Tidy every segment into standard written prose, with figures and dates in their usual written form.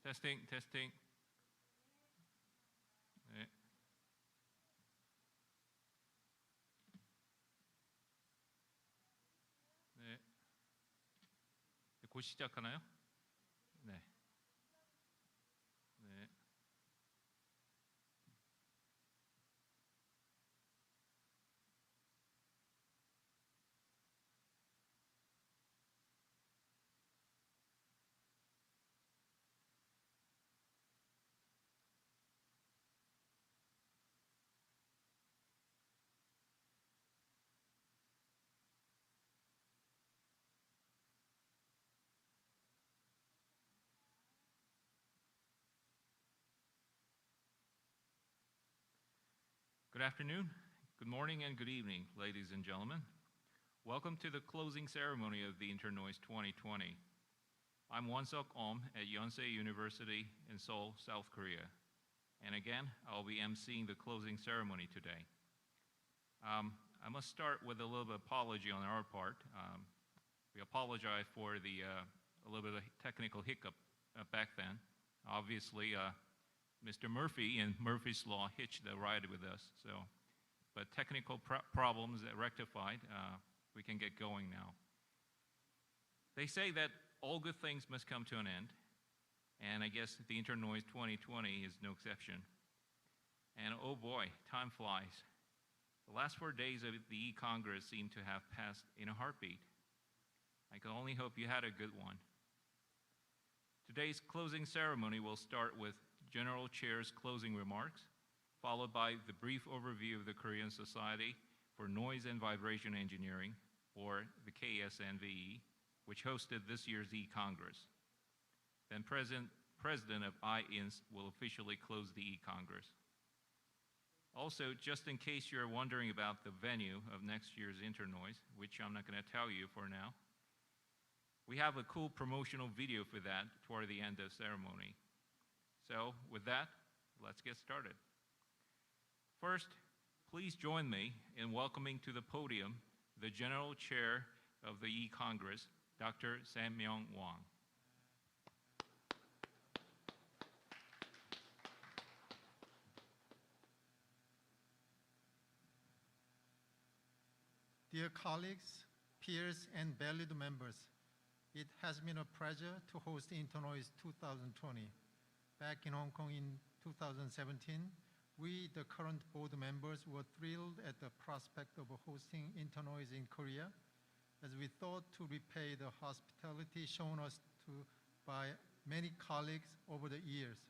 Testing, testing. 네. 네. 곧 시작하나요? 네. 네. Good afternoon, good morning, and good evening, ladies and gentlemen. Welcome to the closing ceremony of the Noise 2020. I'm Won-Suk Om at Yonsei University in Seoul, South Korea. And again, I'll be emceeing the closing ceremony today. I must start with a little bit of apology on our part. We apologize for a little bit of technical hiccup back then. Obviously, Mr. Murphy in Murphy's Law hitched the ride with us. But technical problems rectified, we can get going now. They say that all good things must come to an end, and I guess the Noise 2020 is no exception. And oh boy, time flies. The last 4 days of the e-Congress seem to have passed in a heartbeat. I can only hope you had a good one. Today's closing ceremony will start with General Chair's closing remarks, followed by the brief overview of the Korean Society for Noise and Vibration Engineering, or the KSNVE, which hosted this year's e-Congress. Then President of I-INS will officially close the e-Congress. Also, just in case you're wondering about the venue of next year's Internoise, which I'm not going to tell you for now, we have a cool promotional video for that toward the end of the ceremony. So with that, let's get started. First, please join me in welcoming to the podium the General Chair of the e-Congress, Dr. Sam-Myung Wang. Dear colleagues, peers, and valued members, it has been a pleasure to host Internoise 2020. Back in Hong Kong in 2017, we, the current board members, were thrilled at the prospect of hosting Internoise in Korea, as we thought to repay the hospitality shown us by many colleagues over the years.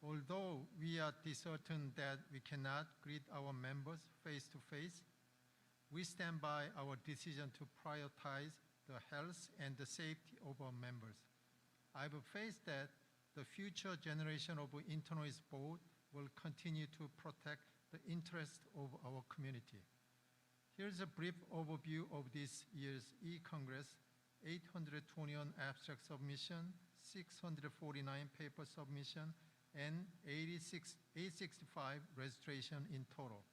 Although we are disheartened that we cannot greet our members face to face, we stand by our decision to prioritize the health and the safety of our members. I have faith that the future generation of Internoise board will continue to protect the interests of our community. Here's a brief overview of this year's e-Congress: 821 abstract submission, 649 paper submission, and 865 registration in total.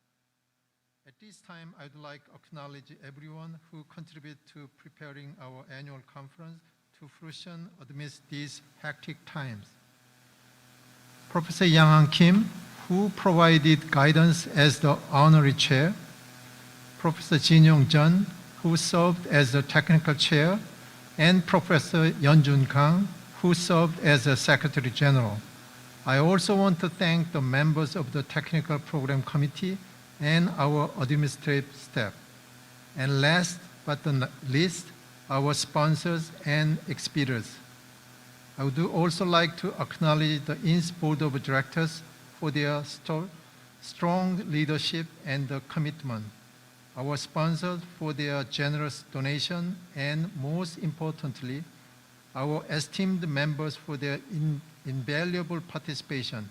At this time, I'd like to acknowledge everyone who contributed to preparing our annual conference to fruition amidst these hectic times. Professor Yang Kim, who provided guidance as the honorary chair, Professor Jin-Yong Jun, who served as the technical chair, and Professor Yeonjun Kang, who served as the secretary general. I also want to thank the members of the technical program committee and our administrative staff. And last but not least, our sponsors and exhibitors. I would also like to acknowledge the INS Board of Directors for their strong leadership and commitment, our sponsors for their generous donation, and most importantly, our esteemed members for their invaluable participation.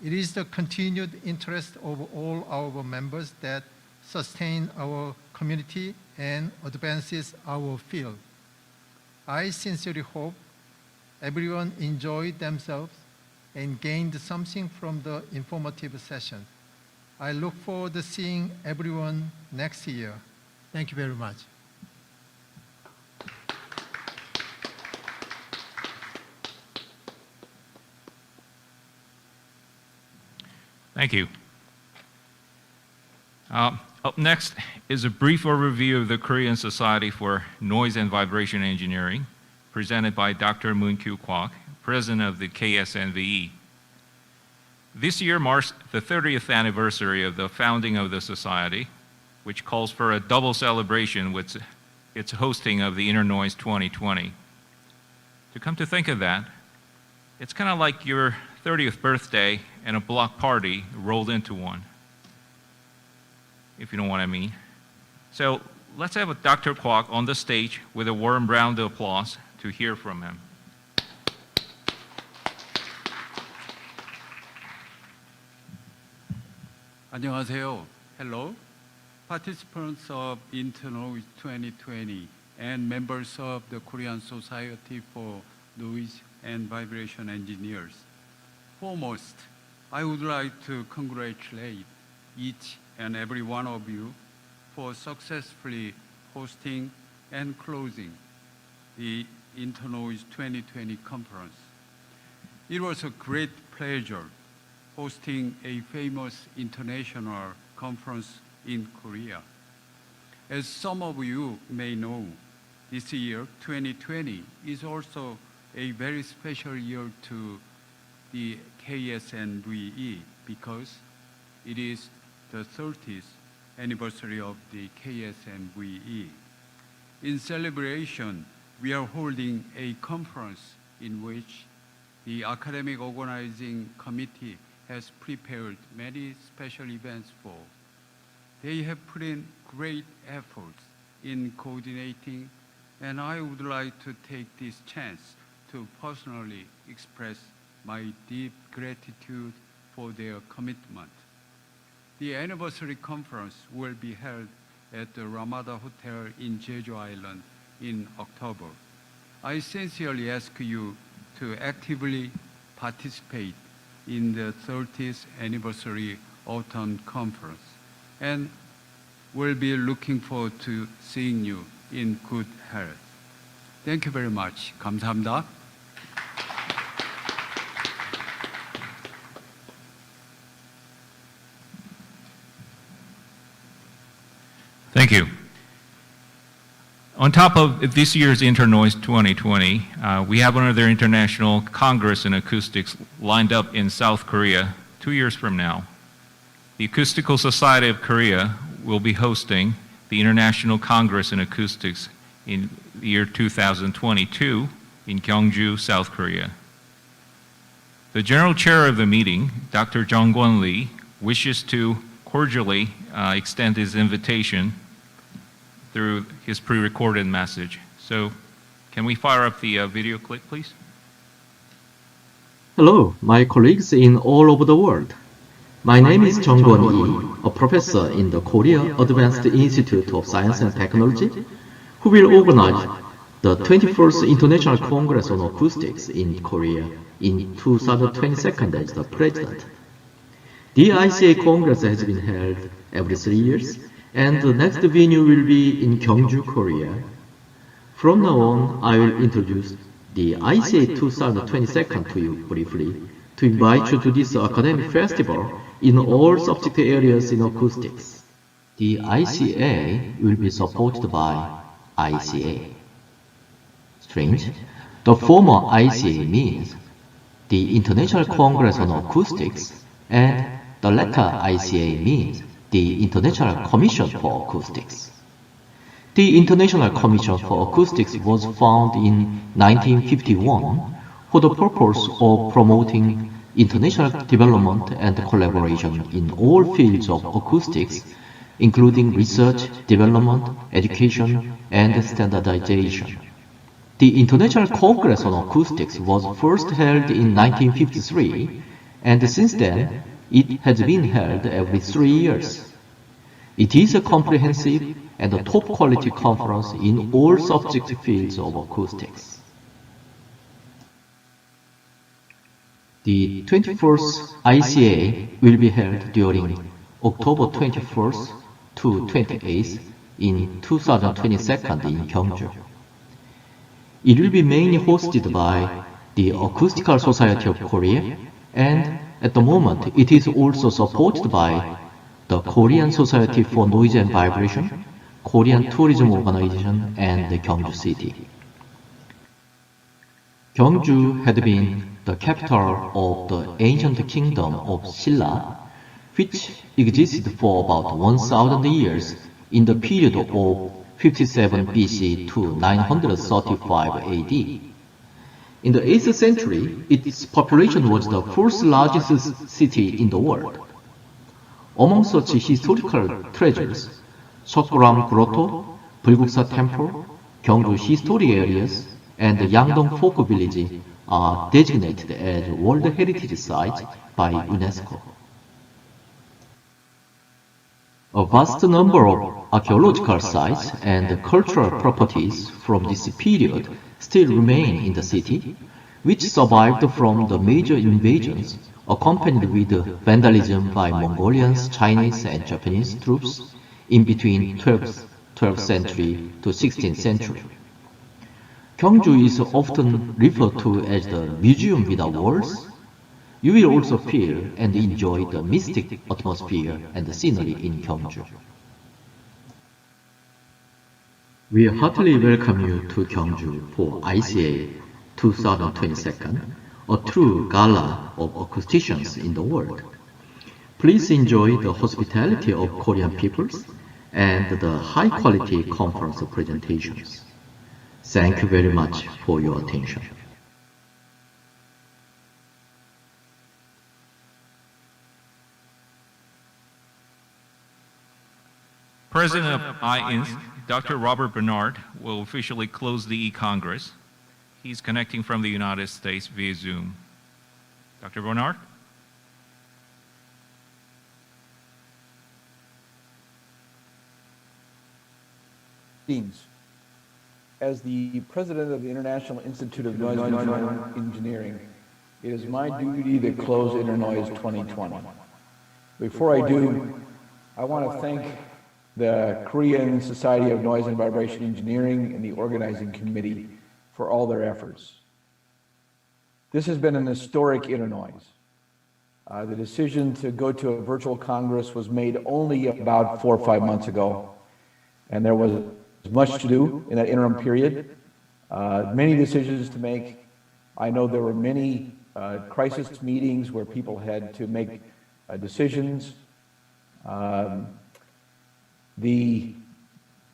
It is the continued interest of all our members that sustain our community and advances our field. I sincerely hope everyone enjoyed themselves and gained something from the informative session. I look forward to seeing everyone next year. Thank you very much. Thank you. Up next is a brief overview of the Korean Society for Noise and Vibration Engineering, presented by Dr. Moon-Kyu Kwak, President of the KSNVE. This year marks the 30th anniversary of the founding of the Society, which calls for a double celebration with its hosting of the Noise 2020. To come to think of that, it's kind of like your 30th birthday and a block party rolled into one, if you know what I mean. So let's have Dr. Kwak on the stage with a warm round of applause to hear from him. 안녕하세요. Hello. Participants of Noise 2020 and members of the Korean Society for Noise and Vibration Engineers. Foremost, I would like to congratulate each and every one of you for successfully hosting and closing the Noise 2020 conference. It was a great pleasure hosting a famous international conference in Korea. As some of you may know, this year, 2020, is also a very special year to the KSNVE because it is the 30th anniversary of the KSNVE. In celebration, we are holding a conference in which the Academic Organizing Committee has prepared many special events for. They have put in great efforts in coordinating, and I would like to take this chance to personally express my deep gratitude for their commitment. The anniversary conference will be held at the Ramada Hotel in Jeju Island in October. I sincerely ask you to actively participate in the 30th anniversary autumn conference, and we'll be looking forward to seeing you in good health. Thank you very much. 감사합니다. Thank you. On top of this year's Noise 2020, we have another international Congress in acoustics lined up in South Korea 2 years from now. The Acoustical Society of Korea will be hosting the International Congress in Acoustics in the year 2022 in Gyeongju, South Korea. The General Chair of the meeting, Dr. Jung-Kwon Lee, wishes to cordially extend his invitation through his pre-recorded message. So can we fire up the video clip, please? Hello, my colleagues in all over the world. My name is Jung-Kwon Lee, a professor in the Korea Advanced Institute of Science and Technology, who will organize the 21st International Congress on Acoustics in Korea in 2022 as the president. The ICA Congress has been held every 3 years, and the next venue will be in Gyeongju, Korea. From now on, I will introduce the ICA 2022 to you briefly to invite you to this academic festival in all subject areas in acoustics. The ICA will be supported by ICA. Strange. The former ICA means the International Congress on Acoustics, and the latter ICA means the International Commission for Acoustics. The International Commission for Acoustics was founded in 1951 for the purpose of promoting international development and collaboration in all fields of acoustics, including research, development, education, and standardization. The International Congress on Acoustics was first held in 1953, and since then, it has been held every 3 years. It is a comprehensive and a top-quality conference in all subject fields of acoustics. The 21st ICA will be held during October 21st to 28th in 2022 in Gyeongju. It will be mainly hosted by the Acoustical Society of Korea and At the moment, it is also supported by the Korean Society for Noise and Vibration, Korean Tourism Organization, and the Gyeongju City. Gyeongju had been the capital of the ancient kingdom of Silla, which existed for about 1,000 years in the period of 57 BC to 935 AD. In the 8th century, its population was the fourth largest city in the world. Among such historical treasures, Sokguram Grotto, Bulguksa Temple, Gyeongju Historic Areas, and the Yangdong Folk Village are designated as World Heritage Sites by UNESCO. A vast number of archaeological sites and cultural properties from this period still remain in the city, which survived from the major invasions accompanied with vandalism by Mongolians, Chinese, and Japanese troops in between 12th century to 16th century. Gyeongju is often referred to as the museum without walls. You will also feel and enjoy the mystic atmosphere and the scenery in Gyeongju. We heartily welcome you to Gyeongju for ICA 2022, a true gala of acousticians in the world. Please enjoy the hospitality of Korean peoples and the high-quality conference presentations. Thank you very much for your attention. President of IINSC, Dr. Robert Bernard, will officially close the e-Congress. He's connecting from the United States via Zoom. Dr. Bernard? As the president of the International Institute of Noise Engineering, it is my duty to close InterNoise 2020. Before I do, I want to thank the Korean Society of Noise and Vibration Engineering and the organizing committee for all their efforts. This has been an historic InterNoise. The decision to go to a virtual Congress was made only about 4 or 5 months ago, and there was much to do in that interim period. Many decisions to make. I know there were many crisis meetings where people had to make decisions. The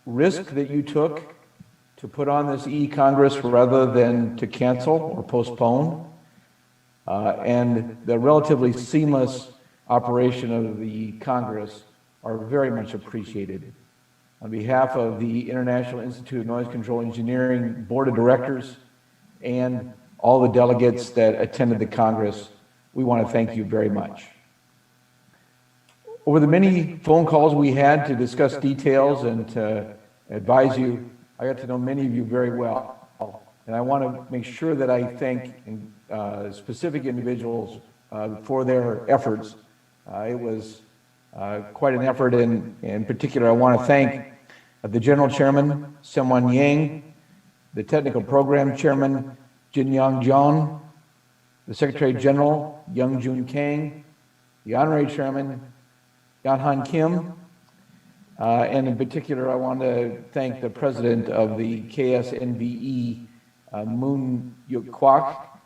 risk that you took to put on this e-Congress rather than to cancel or postpone, and the relatively seamless operation of the Congress are very much appreciated. On behalf of the International Institute of Noise Control Engineering Board of Directors and all the delegates that attended the Congress, we want to thank you very much. Over the many phone calls we had to discuss details and to advise you, I got to know many of you very well. And I want to make sure that I thank specific individuals for their efforts. It was quite an effort, and in particular, I want to thank the General Chairman, Seung-Wan Yang, the Technical Program Chairman, Jin-Young Jeon, the Secretary General, Young-Jun Kang, the Honorary Chairman, Yan-Han Kim, and in particular, I want to thank the President of the KSNVE, Moon Yuk Kwak.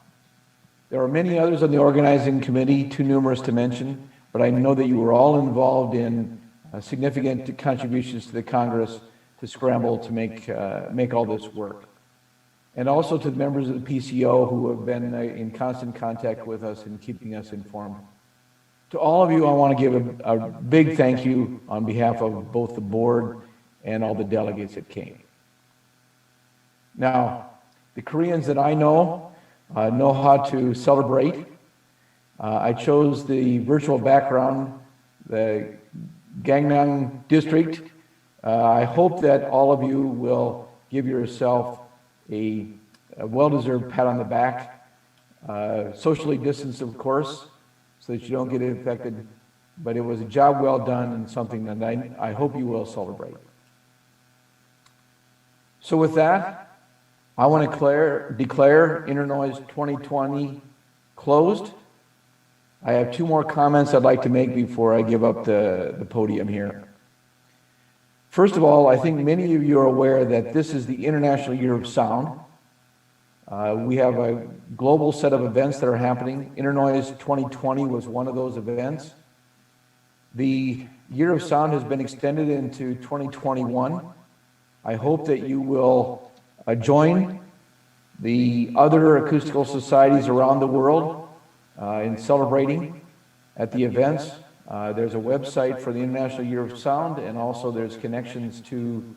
There are many others on the organizing committee, too numerous to mention, but I know that you were all involved in significant contributions to the Congress to scramble to make all this work. And also to the members of the PCO who have been in constant contact with us and keeping us informed. To all of you, I want to give a big thank you on behalf of both the board and all the delegates that came. Now, the Koreans that I know how to celebrate. I chose the virtual background, the Gangnam district. I hope that all of you will give yourself a well-deserved pat on the back, socially distanced, of course, so that you don't get infected, but it was a job well done and something that I hope you will celebrate. So with that, I want to declare InterNoise 2020 closed. I have two more comments I'd like to make before I give up the podium here. First of all, I think many of you are aware that this is the International Year of Sound. We have a global set of events that are happening. Internoise 2020 was one of those events. The Year of Sound has been extended into 2021. I hope that you will join the other acoustical societies around the world in celebrating at the events. There's a website for the International Year of Sound, and also there's connections to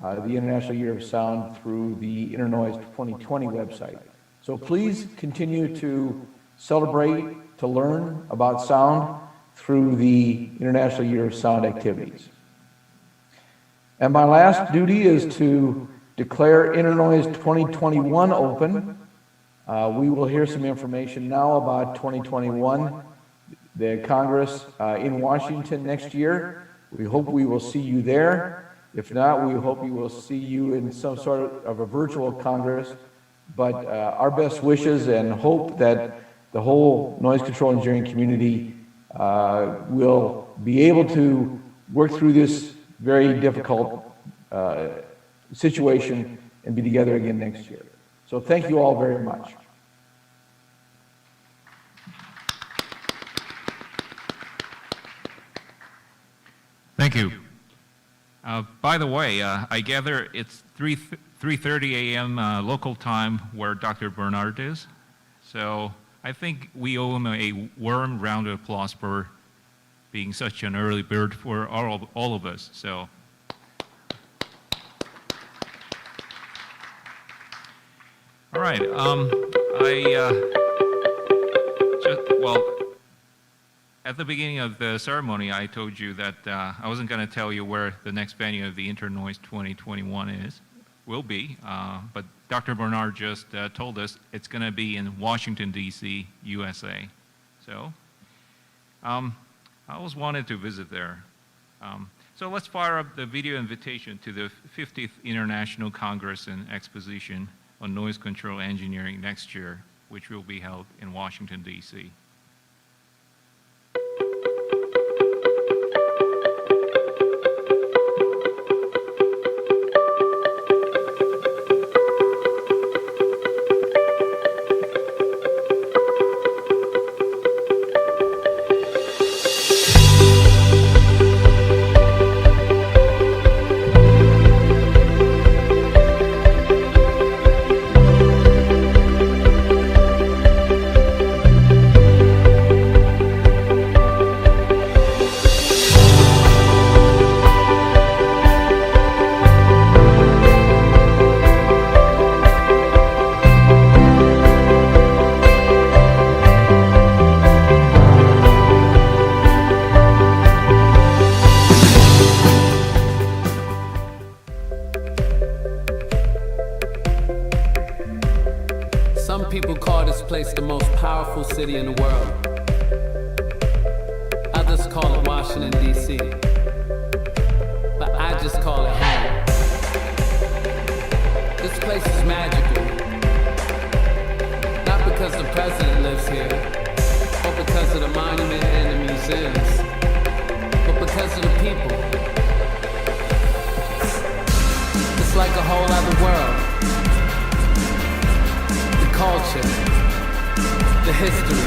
the International Year of Sound through the Internoise 2020 website. So please continue to celebrate, to learn about sound through the International Year of Sound activities. And my last duty is to declare Internoise 2021 open. We will hear some information now about 2021, the Congress in Washington next year. We hope we will see you there. If not, we hope we will see you in some sort of a virtual Congress. But our best wishes and hope that the whole noise control engineering community will be able to work through this very difficult situation and be together again next year. So thank you all very much. Thank you. By the way, I gather it's 3:30 a.m. Local time where Dr. Bernard is. So I think we owe him a warm round of applause for being such an early bird for all of us. So. All right. At the beginning of the ceremony, I told you that I wasn't going to tell you where the next venue of the Internoise 2021 will be, but Dr. Bernard just told us it's going to be in Washington, D.C., USA. So I always wanted to visit there. So let's fire up the video invitation to the 50th International Congress and Exposition on Noise Control Engineering next year, which will be held in Washington, D.C. City in the world. Others call it Washington, D.C. But I just call it home. This place is magical. Not because the president lives here, or because of the monument and the museums, but because of the people. It's like a whole other world. The culture. The history.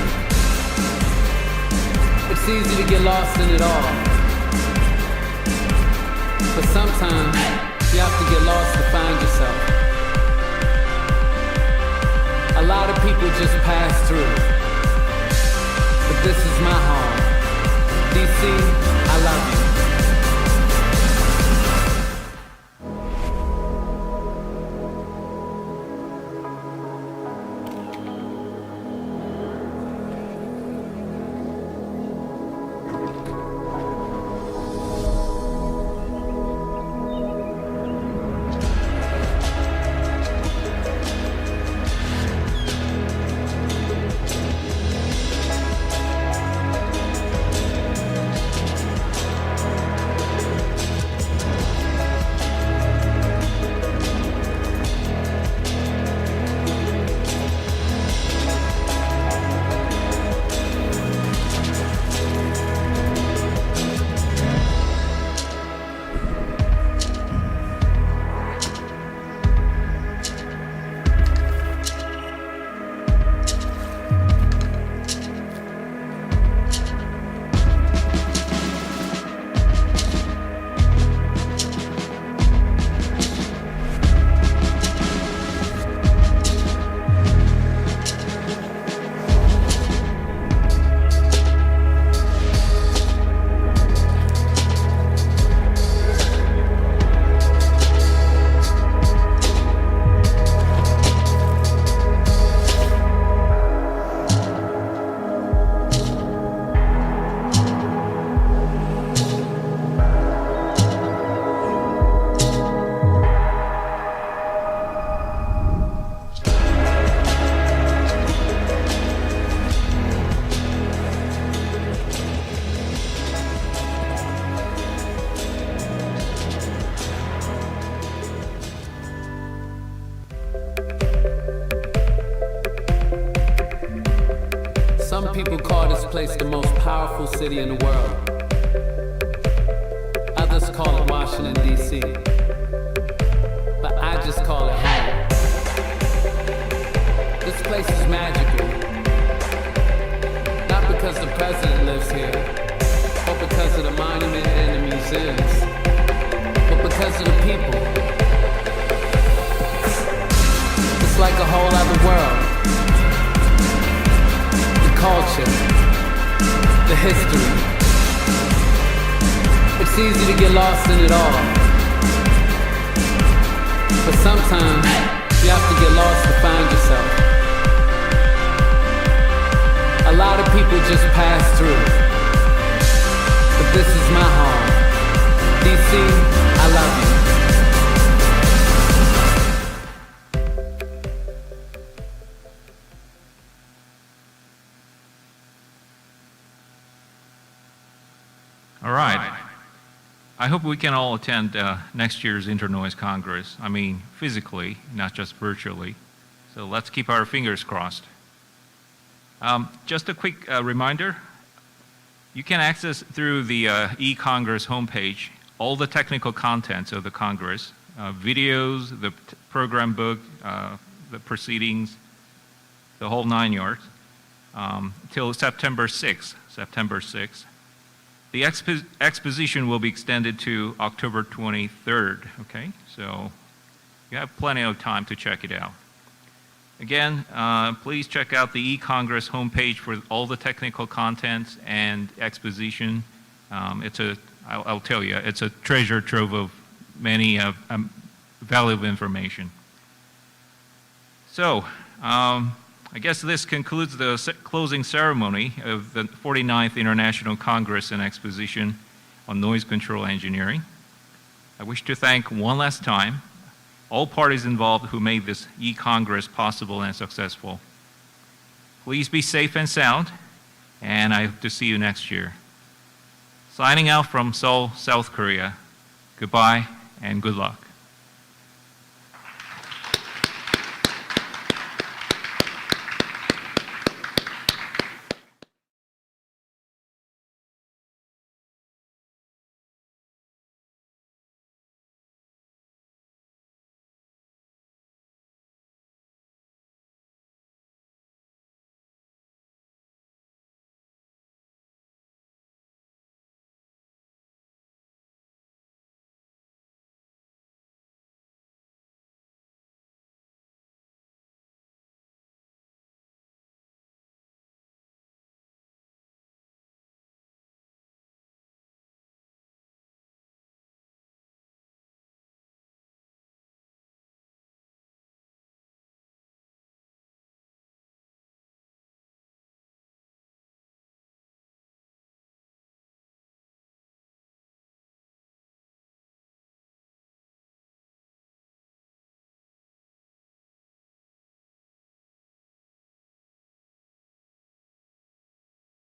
It's easy to get lost in it all. But sometimes you have to get lost to find yourself. A lot of people just pass through. But this is my home. DC, I love you. people call this place the most powerful city in the world. Others call it Washington, D.C. But I just call it home. This place is magical. Not because the president lives here, or because of the monument and the museums, but because of the people. It's like a whole other world. The culture, the history. It's easy to get lost in it all. But sometimes you have to get lost to find yourself. A lot of people just pass through. But this is my home. DC, I love you. All right. I hope we can all attend next year's Internoise Congress. I mean, physically, not just virtually. So let's keep our fingers crossed. Just a quick reminder, you can access through the e-Congress homepage all the technical contents of the Congress, videos, the program book, the proceedings, the whole 9 yards, till September 6th. The exposition will be extended to October 23rd, okay? So you have plenty of time to check it out. Again, please check out the e-Congress homepage for all the technical contents and exposition. I'll tell you, it's a treasure trove of many valuable information. So, I guess this concludes the closing ceremony of the 49th International Congress and Exposition on Noise Control Engineering. I wish to thank one last time all parties involved who made this e-Congress possible and successful. Please be safe and sound, and I hope to see you next year. Signing out from Seoul, South Korea, goodbye and good luck.